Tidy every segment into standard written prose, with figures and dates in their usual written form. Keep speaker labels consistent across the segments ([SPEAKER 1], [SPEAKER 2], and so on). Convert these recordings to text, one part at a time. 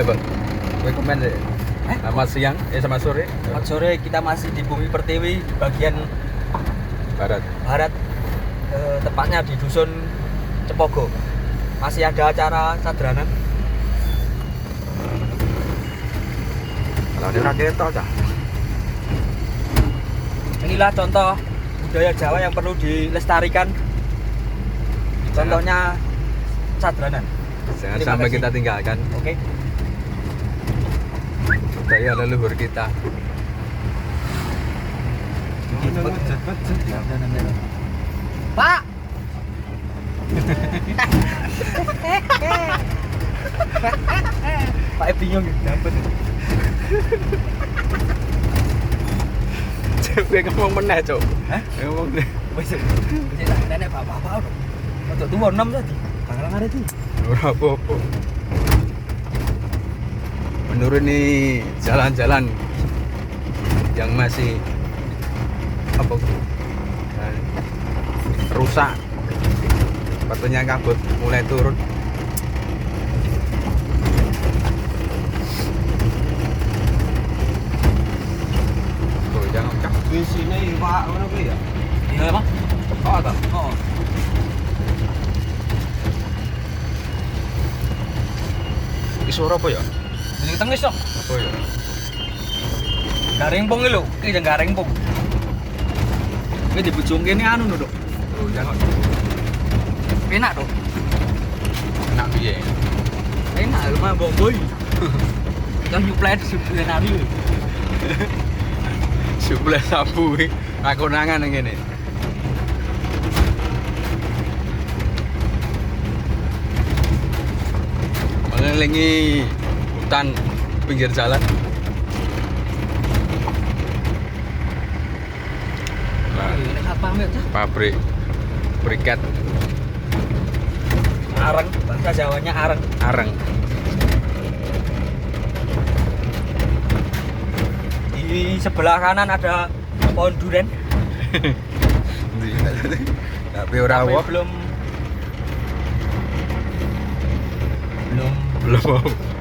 [SPEAKER 1] Bang. Kowe komen sih. Selamat siang, selamat sore.
[SPEAKER 2] Selamat sore, kita masih di Bumi Pertiwi di bagian
[SPEAKER 1] Barat.
[SPEAKER 2] tepatnya di Dusun Cepogo. Masih ada acara sadranan.
[SPEAKER 1] Kalau ini rakyat tau dah.
[SPEAKER 2] Inilah contoh budaya Jawa yang perlu dilestarikan. Contohnya sadranan.
[SPEAKER 1] Jangan
[SPEAKER 2] Terima
[SPEAKER 1] sampai
[SPEAKER 2] kasih.
[SPEAKER 1] kita tinggalkan
[SPEAKER 2] Oke.
[SPEAKER 1] budaya leluhur kita.
[SPEAKER 2] Pak. Pak bingung dapat.
[SPEAKER 1] Gue ngomong meneh, Cuk.
[SPEAKER 2] Hah?
[SPEAKER 1] Ngomong meneh.
[SPEAKER 2] Wis nenek bapak-bapak udah. Untuk tua 6 tadi. Tanggal ada itu.
[SPEAKER 1] Ora apa-apa. Menurut nih jalan-jalan yang masih apa rusak, sepertinya kabut mulai turun. Oh, jangan cak.
[SPEAKER 3] Di sini Pak, mana kuwi ya?
[SPEAKER 2] Iya, Pak.
[SPEAKER 1] Oh, tak.
[SPEAKER 2] Oh.
[SPEAKER 1] Isu apa ya?
[SPEAKER 2] Jadi tengis dong.
[SPEAKER 1] Apa ya?
[SPEAKER 2] Garing pong lho, iki jeng garing pong. Iki dibujung kene anu lho, Dok.
[SPEAKER 1] Oh, jangan.
[SPEAKER 2] Enak, Dok.
[SPEAKER 1] Enak piye?
[SPEAKER 2] Enak lho mah boy. Kita nyuplai sebulan hari lho.
[SPEAKER 1] Sebelah sabu iki konangan yang ngene. Mengelilingi hutan pinggir jalan. Nah,
[SPEAKER 2] Ini apa mek?
[SPEAKER 1] pabrik briket
[SPEAKER 2] Areng, bahasa Jawanya areng.
[SPEAKER 1] areng.
[SPEAKER 2] Di sebelah kanan ada pohon durian.
[SPEAKER 1] Tapi ora
[SPEAKER 2] Tapi
[SPEAKER 1] woh,
[SPEAKER 2] belum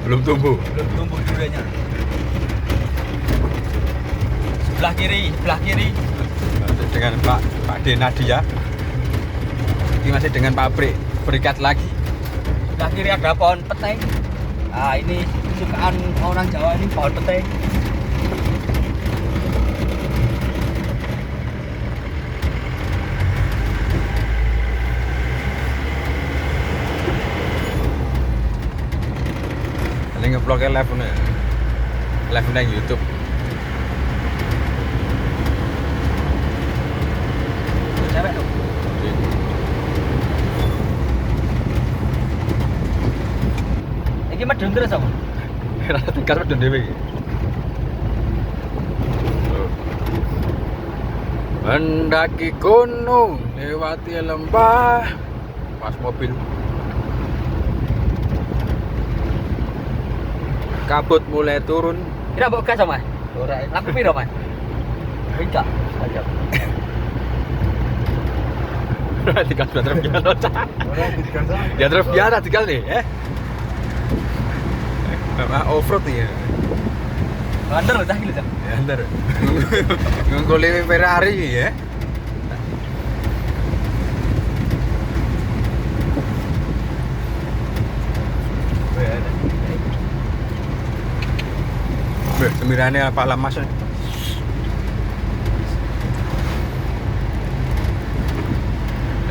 [SPEAKER 1] belum tumbuh.
[SPEAKER 2] tumbuh duriannya. Sebelah kiri.
[SPEAKER 1] Masih dengan Pak De Nadia. Ini masih dengan pabrik briket lagi.
[SPEAKER 2] Sebelah kiri ada pohon petai. Nah, ini kesukaan orang Jawa ini pohon petai.
[SPEAKER 1] Ini nge-vlognya live nang YouTube.
[SPEAKER 2] Cewek dong. Iki medun terus apa?
[SPEAKER 1] Rasa tingkat medun dhewe iki. Mendaki gunung, lewati lembah, pas mobil. Kabut mulai turun.
[SPEAKER 2] Kira mbok gas sama? Ora. Lampu piro, Mas? Enggak. Aja.
[SPEAKER 1] Tiga sudah terbiasa, Cak.
[SPEAKER 3] Orang diganti.
[SPEAKER 1] Ya terbiasa tinggal nih, Memang off-road nih ya.
[SPEAKER 2] Bandar lho cah iki lho, Cak.
[SPEAKER 1] Ya ntar. Ngulili Ferrari ya. Semirane apa lah Mas?